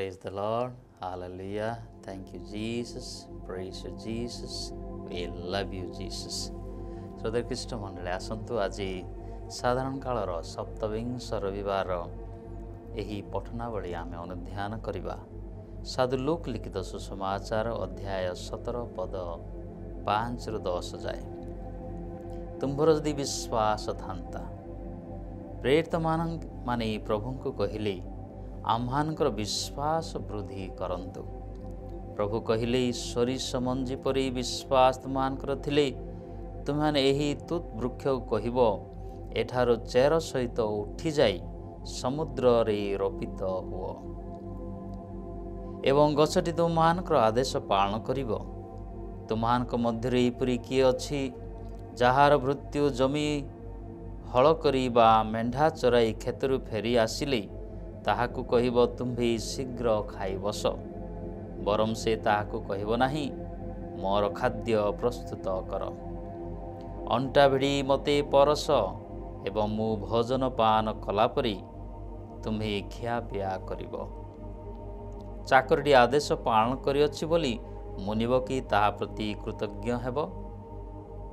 Praise the Lord. Hallelujah. Thank you, Jesus. Praise you, Jesus. We love you, Jesus. श्रोता ख्रीष्ट मंडली आसतु आज साधारण कालर सप्तविंश रविवार यही पठनावली आम अनुध्यान करवा। साधु लूक लिखित सुसमाचार अध्याय 17 पद 5 ରୁ 10 जाए। तुम्भर जदि विश्वास थांता प्रेरित माने प्रभु को कहले आम्हानकर विश्वास वृद्धि करंतु। प्रभु कहले सरिष मंजी परी विश्वास तुमहानकर थिले तुम्हाने एही तुत वृक्ष कहिब एठारो चेर सहित उठी जाई समुद्र रे रोपित हुओ एवं गछटी तुमहानकर आदेश पालन करिब। तुमहानक मध्य एपरी किए अछि जहार मृत्यु जमी हल करी बा मेंढा चराई खेतरु फेरी आसिले ताहाकु कहिब तुम्भे शीघ्र खाई बस, बरम से ताहाकु कहिब नाही मोर खाद्य प्रस्तुत कर, अंटा भिड़ी मते परस एवं मु भोजन पान कलापरी तुम्हे खियापिया करिब। चाकरटी आदेश पालन करिअछि बोली मुनिब कि ताहा प्रति कृतज्ञ हेब?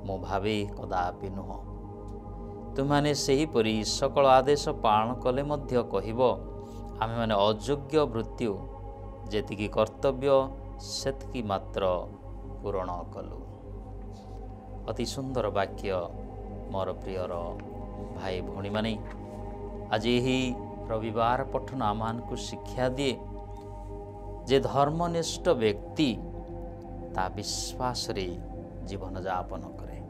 मु भावे कदापि नुह। तुमने सेहीपरि सकल आदेश पालन कले मध्य कहिब आमे माने अयोग्य मृत्यु जेतिकी कर्तव्य सेतिकी मात्र पूरण कलु। अति सुंदर वाक्य मोर प्रियर भाई भौणी माने आज यही रविवार पठन आमान को शिक्षा दिए जे धर्मनिष्ठ व्यक्ति ता विश्वास रे जीवन यापन करे।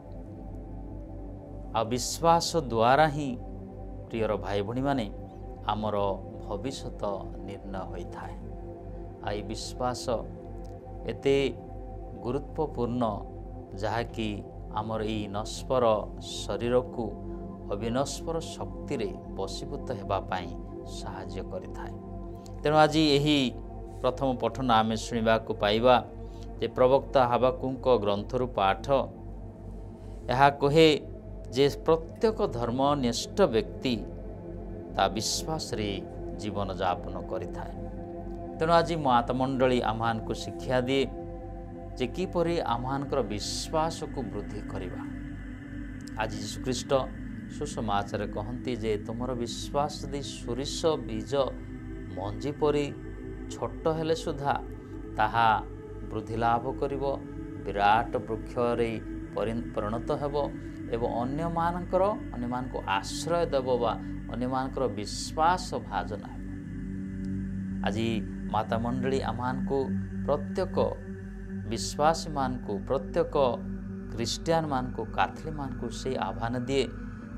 आ विश्वास द्वारा ही प्रियर भाई भौणी माने आमर भविष्यत निर्णय होता है। आई विश्वास एते गुरुत्वपूर्ण जहाँकि आमर यही नश्वर शरीर को अविनश्वर शक्ति रे वशीभूत हेबापाई साहाय्य करिथाए। तेणु आज यही प्रथम पठन आमे शुणिबा को पाइबा जे प्रवक्ता हाबाकुक ग्रंथरु पाठ यह कहे जे प्रत्येक धर्मनिष्ठ व्यक्ति ता विश्वास रे जीवन यापन करिथाए। तेणु आज मातमंडली आमान को शिक्षा दिए जे किपरि आमानकर विश्वास को वृद्धि करिबा। आज यीशुख्रीष्ट सुसमाचार कहती जे तुमर विश्वास यदि सुरिष बीज मंजी परी छोट हेले सुधा ताहा वृद्धि लाभ करिबो, विराट वृक्ष रे परिणत हेबो एवं अन्य मानक आश्रय देव बा अन्य मानकर विश्वास भाजन है। आज माता मंडली आमान को प्रत्येक विश्वासी मान को प्रत्येक क्रिस्टियान मान को कैथोलिक मान को से आह्वान दिए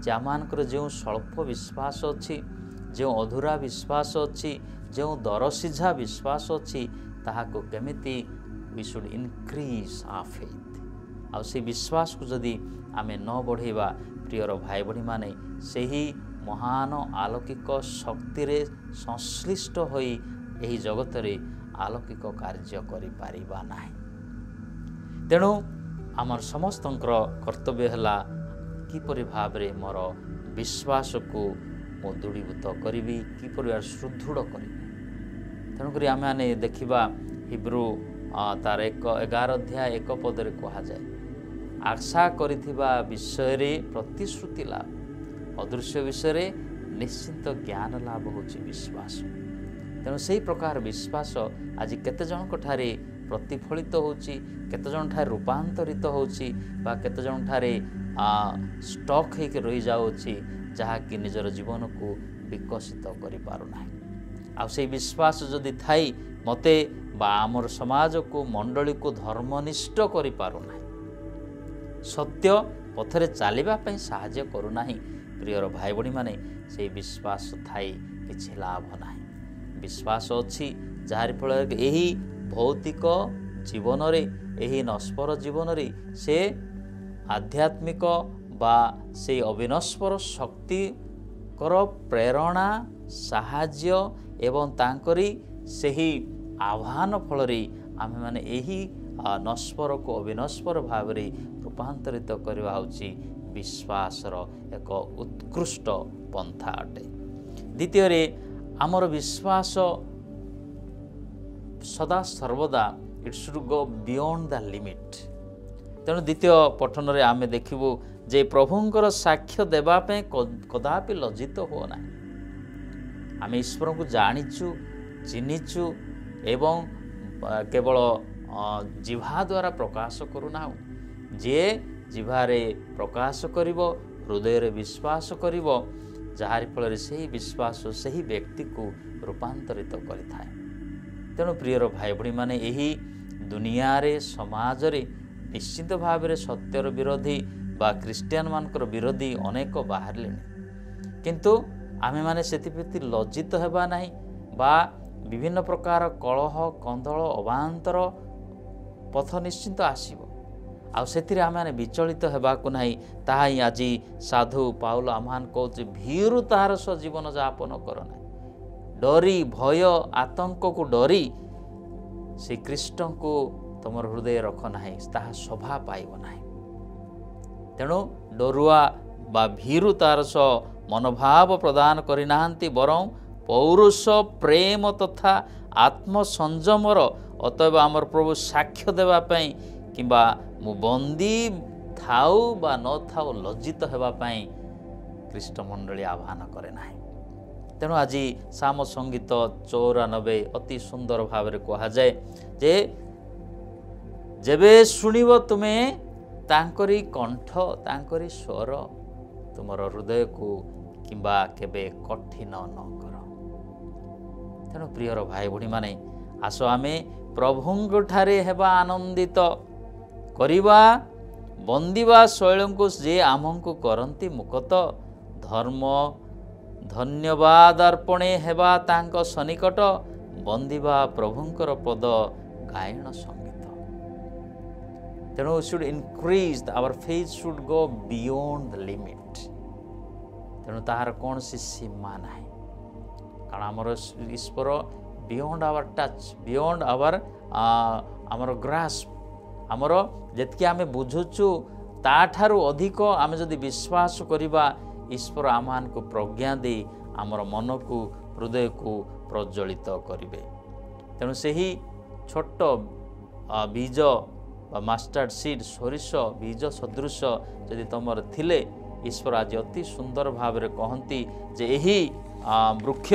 जे आमानकर जो स्वल्प विश्वास अच्छी जो अधूरा विश्वास अच्छी जो दरसिझा विश्वास अच्छी ताहाको केमिति we should increase our faith. आ से विश्वास को जदि आमे न बढ़ेबा प्रियर भाई भणी माने सेही महान आलौकिक शक्ति रे संश्लिष्ट होई एही जगत रे आलौकिक कार्य करि पारिबा नाही। तेणु आमर समस्तंकर कर्तव्य हला किपरि भाबरे मोर विश्वास को मो दृढ़ीभूत करिबी किपरि सुदृढ़ करिबी। तेणु करी आमे आने देखिबा हिब्रू तार 11 अध्याय 1 पदरे कहा जाए आशा करिथिबा विषय रे प्रतिश्रुति लाभ अदृश्य विषय रे निश्चिंत ज्ञान लाभ होची विश्वास। तेणु से प्रकार विश्वास आज केते जन ठारे प्रतिफलित होची केते जन ठारे रूपांतरित होची बा केते जन ठारे स्टॉक हेके रही जाउची जहा कि निजर जीवन को विकसित करि पारु नाही। आ से विश्वास जदि थाई मते बा आमर समाज को मंडली को धर्मनिष्ठ करि पारु नाही, सत्य पथरे चलवा साहाय्य करू नाही। प्रियर भाई भणी माने से विश्वास थाई किछि लाभ नाही। विश्वास अच्छी जार फल यही भौतिक जीवन रे यही नश्वर जीवन रे से आध्यात्मिक बा से अविनश्वर शक्ति कर प्रेरणा साहाय्य एवं तांकरी सही आह्वान फल आमे माने यही नश्वर को अविनश्वर भाव रे रूपांतरित करवा होची विश्वासर एक उत्कृष्ट पंथा अटे। द्वितीय रे आमर विश्वास ସଦା ସର୍ବଦା it should go beyond the limit. ତେଣୁ ଦ୍ୱିତୀୟ ପଠନରେ ଆମେ ଦେଖିବୁ ଯେ ପ୍ରଭୁଙ୍କର ସାକ୍ଷ୍ୟ ଦେବା ପାଇଁ କଦାପି ଲଜ୍ଜିତ ହୁଅ ନାହିଁ। ଆମେ ଈଶ୍ୱରଙ୍କୁ ଜାଣିଛୁ, ଚିହ୍ନିଛୁ ଏବଂ କେବଳ ଜିହ୍ବା ଦ୍ୱାରା ପ୍ରକାଶ କରୁନାହୁଁ। ଯିଏ ଜିହ୍ବାରେ ପ୍ରକାଶ କରିବ, ହୃଦୟରେ ବିଶ୍ୱାସ କରିବ, ଯାହାରି ଫଳରେ ସେହି ବିଶ୍ୱାସ ସେହି ବ୍ୟକ୍ତିକୁ ରୂପାନ୍ତରିତ କରିଥାଏ। ତେଣୁ ପ୍ରିୟର ଭାଇ ଭଉଣୀମାନେ, ଏହି ଦୁନିଆରେ ସମାଜରେ ନିଶ୍ଚିତ ଭାବରେ ସତ୍ୟର ବିରୋଧୀ ବା ଖ୍ରୀଷ୍ଟିଆନମାନଙ୍କର ବିରୋଧୀ ଅନେକ ବାହାରିଲେଣି, କିନ୍ତୁ ଆମେମାନେ ସେଥିପ୍ରତି ଲଜ୍ଜିତ ହେବା ନାହିଁ ବା ବିଭିନ୍ନ ପ୍ରକାର କଳହ କନ୍ଦଳ ଅବାନ୍ତର ପଥ ନିଶ୍ଚିନ୍ତ ଆସିବ, ଆଉ ସେଥିରେ ଆମେମାନେ ବିଚଳିତ ହେବାକୁ ନାହିଁ। ତାହା ହିଁ ଆଜି ସାଧୁ ପାଉଲ ଆମମାନଙ୍କୁ କହୁଛି, ଭୀରୁ ତାହାର ସହ ଜୀବନ ଯାପନ କର ନାହିଁ। ଡରି ଭୟ ଆତଙ୍କକୁ ଡରି ଶ୍ରୀଖ୍ରୀଷ୍ଟଙ୍କୁ ତୁମର ହୃଦୟ ରଖ ନାହିଁ, ତାହା ଶୋଭା ପାଇବ ନାହିଁ। ତେଣୁ ଡରୁଆ ବା ଭୀରୁ ତାହାର ସହ ମନୋଭାବ ପ୍ରଦାନ କରିନାହାନ୍ତି, ବରଂ ପୌରୁଷ ପ୍ରେମ ତଥା ଆତ୍ମସଂଯମର। ଅତଏବ ଆମର ପ୍ରଭୁ ସାକ୍ଷ୍ୟ ଦେବା ପାଇଁ କିମ୍ବା ମୁଁ ବନ୍ଦୀ ଥାଉ ବା ନଥାଉ ଲଜ୍ଜିତ ହେବା ପାଇଁ ଖ୍ରୀଷ୍ଟ ମଣ୍ଡଳୀ ଆହ୍ୱାନ କରେ ନାହିଁ। ତେଣୁ ଆଜି ସାମ ସଙ୍ଗୀତ 94 ଅତି ସୁନ୍ଦର ଭାବରେ କୁହାଯାଏ ଯେ ଯେବେ ଶୁଣିବ ତୁମେ ତାଙ୍କରି କଣ୍ଠ ତାଙ୍କରି ସ୍ୱର, ତୁମର ହୃଦୟକୁ କିମ୍ବା କେବେ କଠିନ ନ କର। ତେଣୁ ପ୍ରିୟର ଭାଇ ଭଉଣୀମାନେ, ଆସ ଆମେ ପ୍ରଭୁଙ୍କଠାରେ ହେବା ଆନନ୍ଦିତ, କରିବା ବନ୍ଦିବା ଶୈଳଙ୍କୁ ଯେ ଆମକୁ କରନ୍ତି ମୁକତ, ଧର୍ମ ଧନ୍ୟବାଦ ଅର୍ପଣେ ହେବା ତାଙ୍କ ସନ୍ନିକଟ, ବନ୍ଦିବା ପ୍ରଭୁଙ୍କର ପଦ ଗାୟନ ସଙ୍ଗୀତ। ତେଣୁ should increase, our faith should go beyond the limit। ତେଣୁ ତାହାର କୌଣସି ସୀମା ନାହିଁ, କାରଣ ଆମର ଈଶ୍ୱର beyond our touch, beyond our ଆମର ଗ୍ରାସ୍ପ, ଆମର ଯେତିକି ଆମେ ବୁଝୁଛୁ ତାଠାରୁ ଅଧିକ ଆମେ ଯଦି ବିଶ୍ୱାସ କରିବା, ଈଶ୍ୱର ଆମମାନଙ୍କୁ ପ୍ରଜ୍ଞା ଦେଇ ଆମର ମନକୁ ହୃଦୟକୁ ପ୍ରଜ୍ୱଳିତ କରିବେ। ତେଣୁ ସେହି ଛୋଟ ବୀଜ ବା ମାଷ୍ଟାର୍ଡ ସିଡ୍, ସୋରିଷ ବୀଜ ସଦୃଶ ଯଦି ତୁମର ଥିଲେ, ଈଶ୍ୱର ଆଜି ଅତି ସୁନ୍ଦର ଭାବରେ କହନ୍ତି ଯେ ଏହି ବୃକ୍ଷ,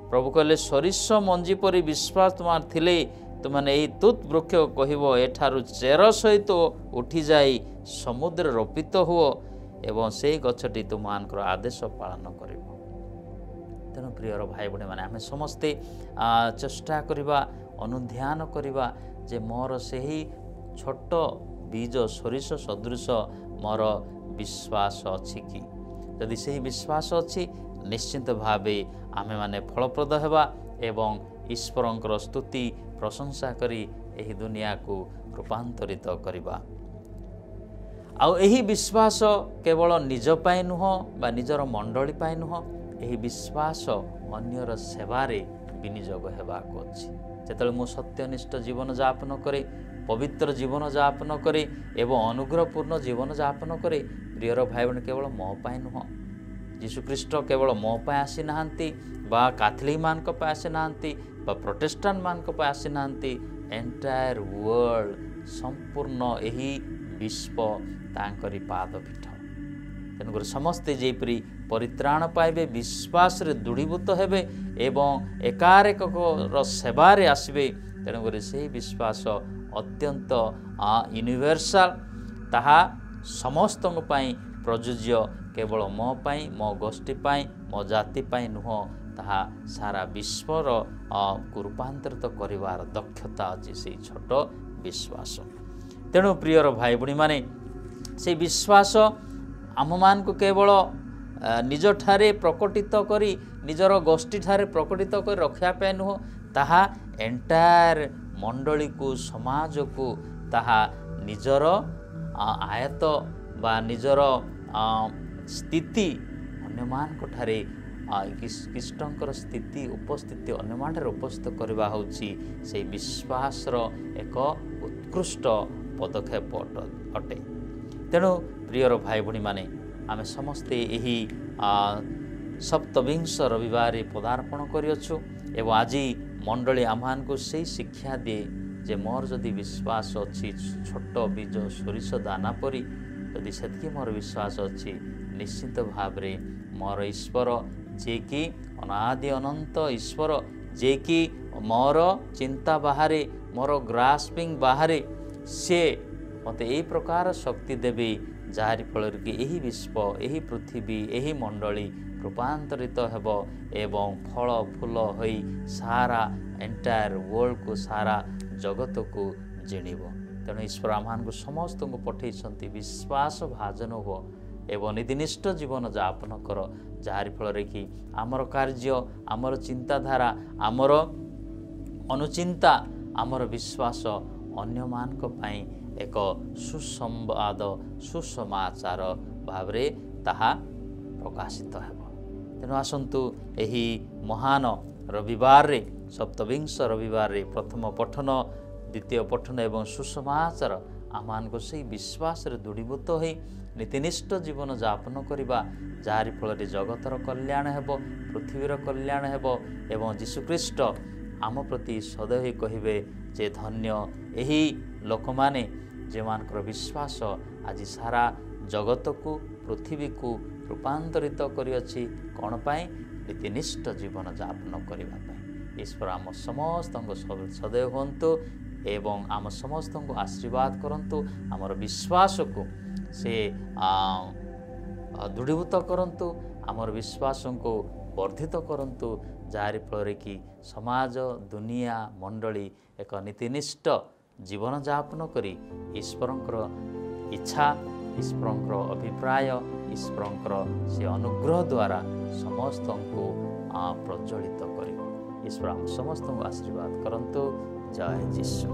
ପ୍ରଭୁ କହିଲେ ସୋରିଷ ମଞ୍ଜି ପରି ବିଶ୍ୱାସ ତୁମର ଥିଲେ ତୁମାନେ ଏହି ତୁତ୍ ବୃକ୍ଷ କହିବ, ଏଠାରୁ ଚେର ସହିତ ଉଠିଯାଇ ସମୁଦ୍ର ରୋପିତ ହୁଅ ଏବଂ ସେହି ଗଛଟି ତୁମମାନଙ୍କର ଆଦେଶ ପାଳନ କରିବ। ତେଣୁ ପ୍ରିୟର ଭାଇ ଭଉଣୀମାନେ, ଆମେ ସମସ୍ତେ ଚେଷ୍ଟା କରିବା, ଅନୁଧ୍ୟାନ କରିବା ଯେ ମୋର ସେହି ଛୋଟ ବୀଜ ସୋରିଷ ସଦୃଶ ମୋର ବିଶ୍ୱାସ ଅଛି କି? ଯଦି ସେହି ବିଶ୍ୱାସ ଅଛି, ନିଶ୍ଚିନ୍ତ ଭାବେ ଆମେମାନେ ଫଳପ୍ରଦ ହେବା ଏବଂ ଈଶ୍ୱରଙ୍କର ସ୍ତୁତି ପ୍ରଶଂସା କରି ଏହି ଦୁନିଆକୁ ରୂପାନ୍ତରିତ କରିବା। ଆଉ ଏହି ବିଶ୍ୱାସ କେବଳ ନିଜ ପାଇଁ ନୁହଁ ବା ନିଜର ମଣ୍ଡଳୀ ପାଇଁ ନୁହଁ, ଏହି ବିଶ୍ୱାସ ଅନ୍ୟର ସେବାରେ ବିନିଯୋଗ ହେବାକୁ ଅଛି। ଯେତେବେଳେ ମୁଁ ସତ୍ୟନିଷ୍ଠ ଜୀବନ ଯାପନ କରେ, ପବିତ୍ର ଜୀବନ ଯାପନ କରେ ଏବଂ ଅନୁଗ୍ରହପୂର୍ଣ୍ଣ ଜୀବନ ଯାପନ କରେ, ପ୍ରିୟର ଭାଇ ଭଉଣୀ, କେବଳ ମୋ ପାଇଁ ନୁହଁ। ଯୀଶୁଖ୍ରୀଷ୍ଟ କେବଳ ମୋ ପାଇଁ ଆସିନାହାନ୍ତି ବା କାଥଲିକମାନଙ୍କ ପାଇଁ ଆସିନାହାନ୍ତି ବା ପ୍ରୋଟେଷ୍ଟାଣ୍ଟମାନଙ୍କ ପାଇଁ ଆସିନାହାନ୍ତି, ଏଣ୍ଟାୟାର ୱାର୍ଲଡ, ସମ୍ପୂର୍ଣ୍ଣ ଏହି ବିଶ୍ୱ ତାଙ୍କରି ପାଦପୀଠ। ତେଣୁକରି ସମସ୍ତେ ଯେପରି ପରିତ୍ରାଣ ପାଇବେ, ବିଶ୍ୱାସରେ ଦୃଢ଼ୀଭୂତ ହେବେ ଏବଂ ଏକାରେକର ସେବାରେ ଆସିବେ। ତେଣୁକରି ସେହି ବିଶ୍ୱାସ ଅତ୍ୟନ୍ତ ୟୁନିଭର୍ସାଲ, ତାହା ସମସ୍ତଙ୍କ ପାଇଁ ପ୍ରଯୁଜ୍ୟ, କେବଳ ମୋ ପାଇଁ, ମୋ ଗୋଷ୍ଠୀ ପାଇଁ, ମୋ ଜାତି ପାଇଁ ନୁହଁ, ତାହା ସାରା ବିଶ୍ୱର ରୂପାନ୍ତରିତ କରିବାର ଦକ୍ଷତା ଅଛି ସେହି ଛୋଟ ବିଶ୍ୱାସ। ତେଣୁ ପ୍ରିୟର ଭାଇ ଭଉଣୀମାନେ, ସେହି ବିଶ୍ୱାସ ଆମମାନଙ୍କୁ କେବଳ ନିଜଠାରେ ପ୍ରକଟିତ କରି, ନିଜର ଗୋଷ୍ଠୀଠାରେ ପ୍ରକଟିତ କରି ରଖିବା ପାଇଁ ନୁହଁ, ତାହା ଏଣ୍ଟାୟାର ମଣ୍ଡଳୀକୁ, ସମାଜକୁ ତାହା ନିଜର ଆୟତ ବା ନିଜର ସ୍ଥିତି ଅନ୍ୟମାନଙ୍କଠାରେ, ଖ୍ରୀଷ୍ଟଙ୍କର ସ୍ଥିତି ଉପସ୍ଥିତି ଅନ୍ୟମାନଙ୍କଠାରେ ଉପସ୍ଥିତ କରିବା ହେଉଛି ସେହି ବିଶ୍ୱାସର ଏକ ଉତ୍କୃଷ୍ଟ ପଦକ୍ଷେପ ଅଟେ। ତେଣୁ ପ୍ରିୟର ଭାଇ ଭଉଣୀମାନେ, ଆମେ ସମସ୍ତେ ଏହି ସପ୍ତବିଂଶ ରବିବାରରେ ପଦାର୍ପଣ କରିଅଛୁ ଏବଂ ଆଜି मंडली आमको से शिक्षा दिए जे मोर जदि विश्वास अच्छी छोट बीज सोरिष दाना परी जदि से मोर विश्वास अच्छी निश्चित भाव मोर ईश्वर जे कि अनादि अनंत ईश्वर जे कि मोर चिंता बाहर मोर ग्रास्पिंग बाहर से मत यही प्रकार शक्ति देवी जार फल कि यही विश्व यही पृथ्वी यही मंडली रूपांतरित हेब एवं फल फूल होई सारा एंटायर वर्ल्ड को सारा जगत को जिणव। तेणु ईश्वर आम को समस्त को पठे विश्वास भाजन हो एवं नीतिनिष्ठ जीवन यापन कर जार फल कि आमर कार्य आमर चिंताधारा आमर अनुचिंता आमर विश्वास अन्य मानक पई एक सुसंवाद सुसमाचार भाव ताहा प्रकाशित हेब। तेणु आसतु यही महान रविवार रे सप्तविंश रविवार रे प्रथम पठन द्वितीय पठन एवं सुसमाचार आम को से विश्वास दृढ़ीभूत हो नीतिनिष्ठ जीवन यापन करवा जार फल जगतर कल्याण हेब पृथ्वीर कल्याण हेब एवं जीशुख्रीष्ट आम प्रति सदैव कहे जे धन्य यही लोक माने जे मानकर विश्वास आज सारा जगत को पृथ्वी को रूपांतरित करिअछि कौन पाई नीतिनिष्ठ जीवन यापन करने। ईश्वर आम समस्त सदैव हंतु एवं आम समस्त को आशीर्वाद करंतु आमर विश्वास को से दृढ़ीभूत करंतु आमर विश्वास को वर्धित करंतु जार फल कि समाज दुनिया मंडली एक नीतिनिष्ठ जीवन यापन करी ईश्वरंकर इच्छा ईश्वरंकर अभिप्राय ईश्वरंकर से अनुग्रह द्वारा समस्त को प्रज्वलित कर। ईश्वर हम समस्त को आशीर्वाद करंतु। जय जीशु।